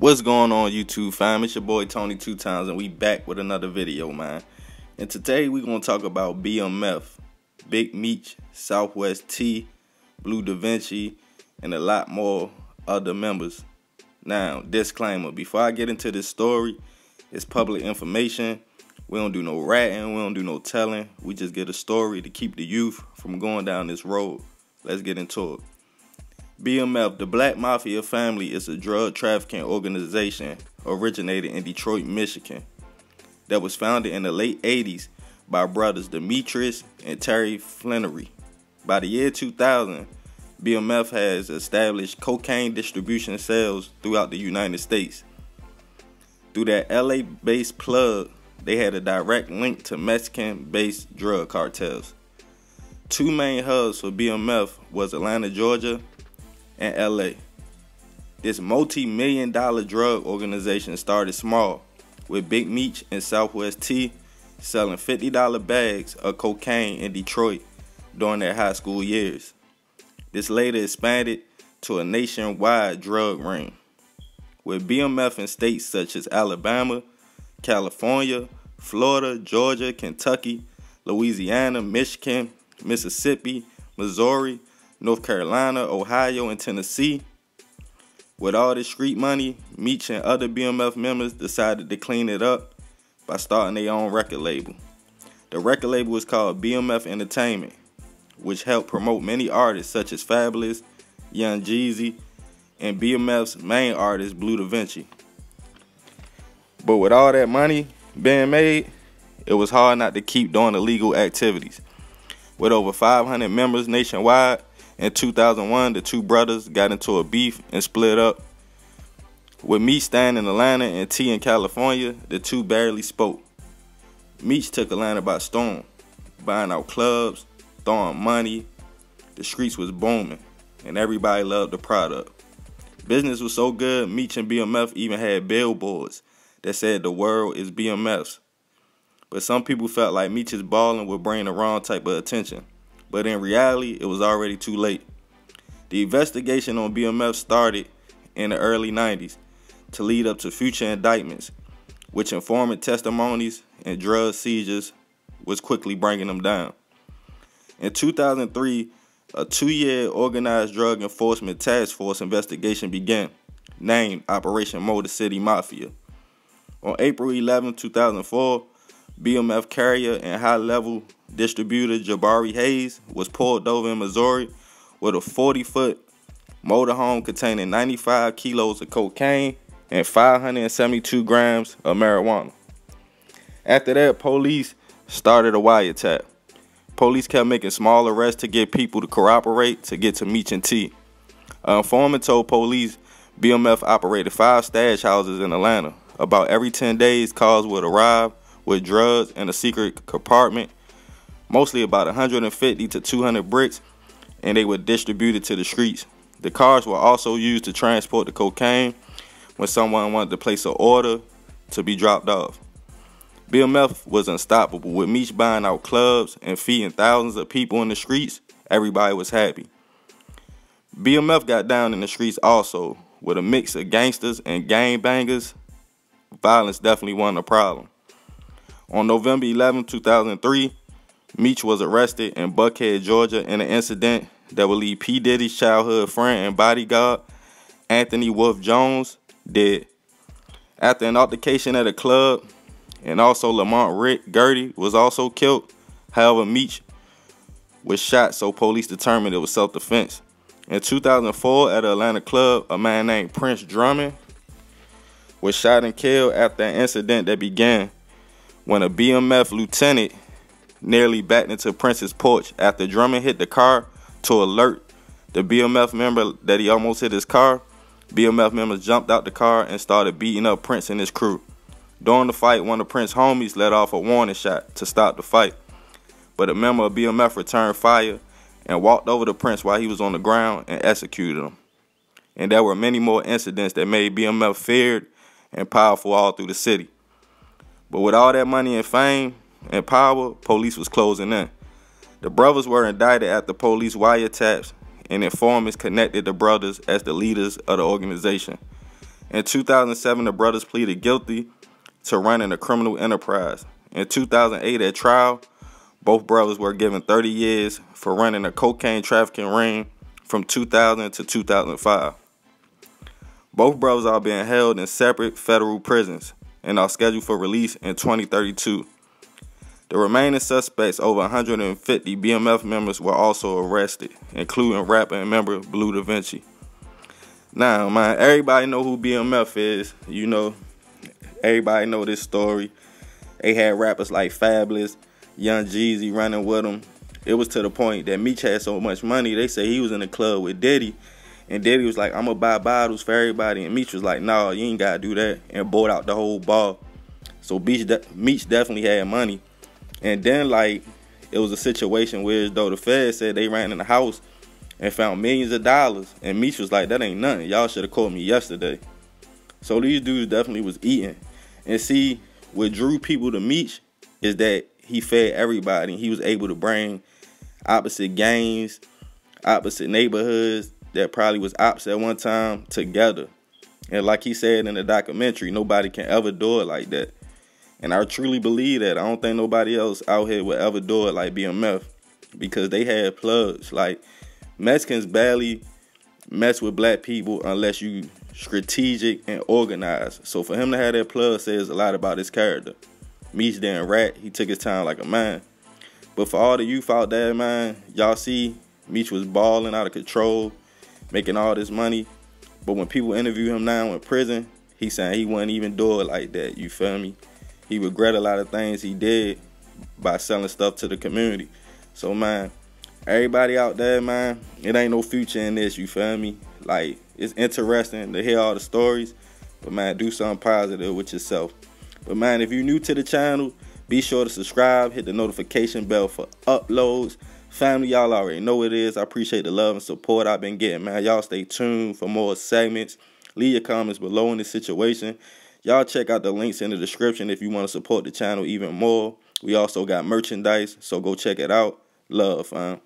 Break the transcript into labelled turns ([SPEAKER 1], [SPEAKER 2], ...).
[SPEAKER 1] What's going on, YouTube fam? It's your boy Tony2times, and we back with another video, man. And today we're gonna talk about BMF, Big Meech, Southwest T, Blue Da Vinci, and a lot more other members. Now, disclaimer: before I get into this story, it's public information. We don't do no ratting, we don't do no telling. We just get a story to keep the youth from going down this road. Let's get into it. BMF, the Black Mafia family, is a drug trafficking organization originated in Detroit, Michigan, that was founded in the late 80s by brothers Demetrius and Terry Flannery. By the year 2000, BMF has established cocaine distribution sales throughout the United States. Through their LA-based plug, they had a direct link to Mexican-based drug cartels. Two main hubs for BMF was Atlanta, Georgia, and LA. This multi-million-dollar drug organization started small, with Big Meech and Southwest T selling $50 bags of cocaine in Detroit during their high school years. This later expanded to a nationwide drug ring, with BMF in states such as Alabama, California, Florida, Georgia, Kentucky, Louisiana, Michigan, Mississippi, Missouri, North Carolina, Ohio, and Tennessee. With all this street money, Meech and other BMF members decided to clean it up by starting their own record label. The record label was called BMF Entertainment, which helped promote many artists such as Fabulous, Young Jeezy, and BMF's main artist, Blue Da Vinci. But with all that money being made, it was hard not to keep doing illegal activities. With over 500 members nationwide, in 2001, the two brothers got into a beef and split up. With Meech staying in Atlanta and T in California, the two barely spoke. Meech took Atlanta by storm, buying out clubs, throwing money. The streets was booming, and everybody loved the product. Business was so good, Meech and BMF even had billboards that said the world is BMF's. But some people felt like Meech's balling would bring the wrong type of attention. But in reality, it was already too late. The investigation on BMF started in the early 90s to lead up to future indictments, which informant testimonies and drug seizures was quickly bringing them down. In 2003, a 2-year organized drug enforcement task force investigation began, named Operation Motor City Mafia. On April 11, 2004, BMF carrier and high-level distributor Jabari Hayes was pulled over in Missouri with a 40-foot motorhome containing 95 kilos of cocaine and 572 grams of marijuana. After that, police started a wiretap. Police kept making small arrests to get people to cooperate to get to Meech and T. An informant told police BMF operated 5 stash houses in Atlanta. About every 10 days, cars would arrive with drugs in a secret compartment, mostly about 150 to 200 bricks, and they were distributed to the streets. The cars were also used to transport the cocaine when someone wanted to place an order to be dropped off. BMF was unstoppable. With Meech buying out clubs and feeding thousands of people in the streets, everybody was happy. BMF got down in the streets also. With a mix of gangsters and gangbangers, violence definitely wasn't a problem. On November 11, 2003, Meech was arrested in Buckhead, Georgia, in an incident that would leave P. Diddy's childhood friend and bodyguard, Anthony Wolf Jones, dead. After an altercation at a club, and also Lamont Rick Gertie was also killed. However, Meech was shot, so police determined it was self-defense. In 2004, at an Atlanta club, a man named Prince Drummond was shot and killed after an incident that began when a BMF lieutenant nearly backed into Prince's porch. After Drummond hit the car to alert the BMF member that he almost hit his car, BMF members jumped out the car and started beating up Prince and his crew. During the fight, one of Prince's homies let off a warning shot to stop the fight, but a member of BMF returned fire and walked over to Prince while he was on the ground and executed him. And there were many more incidents that made BMF feared and powerful all through the city. But with all that money and fame and power, police was closing in. The brothers were indicted after police wiretaps and informants connected the brothers as the leaders of the organization. In 2007, the brothers pleaded guilty to running a criminal enterprise. In 2008, at trial, both brothers were given 30 years for running a cocaine trafficking ring from 2000 to 2005. Both brothers are being held in separate federal prisons and are scheduled for release in 2032. The remaining suspects, over 150 BMF members, were also arrested, including rapper and member Blue Da Vinci. Now, man, everybody know who BMF is. You know, everybody know this story. They had rappers like Fabulous, Young Jeezy running with them. It was to the point that Meech had so much money, they say he was in the club with Diddy. And Diddy was like, I'm going to buy bottles for everybody. And Meech was like, nah, you ain't got to do that. And bought out the whole bar. So Meech definitely had money. And then, like, it was a situation where, though, the feds said they ran in the house and found millions of dollars. And Meech was like, that ain't nothing. Y'all should have called me yesterday. So these dudes definitely was eating. And see, what drew people to Meech is that he fed everybody. He was able to bring opposite gangs, opposite neighborhoods that probably was ops at one time together. And like he said in the documentary, nobody can ever do it like that. And I truly believe that. I don't think nobody else out here would ever do it like BMF, because they had plugs. Like, Mexicans barely mess with black people unless you strategic and organized. So for him to have that plug says a lot about his character. Meech didn't rat. He took his time like a man. But for all the youth out there, man, y'all see Meech was balling out of control, making all this money. But when people interview him now in prison, he's saying he wouldn't even do it like that. You feel me? He regret a lot of things he did by selling stuff to the community. So, man, everybody out there, man, it ain't no future in this, you feel me? Like, it's interesting to hear all the stories, but, man, do something positive with yourself. But, man, if you're new to the channel, be sure to subscribe, hit the notification bell for uploads. Family, y'all already know what it is. I appreciate the love and support I've been getting, man. Y'all stay tuned for more segments. Leave your comments below in this situation. Y'all check out the links in the description if you want to support the channel even more. We also got merchandise, so go check it out. Love, fam.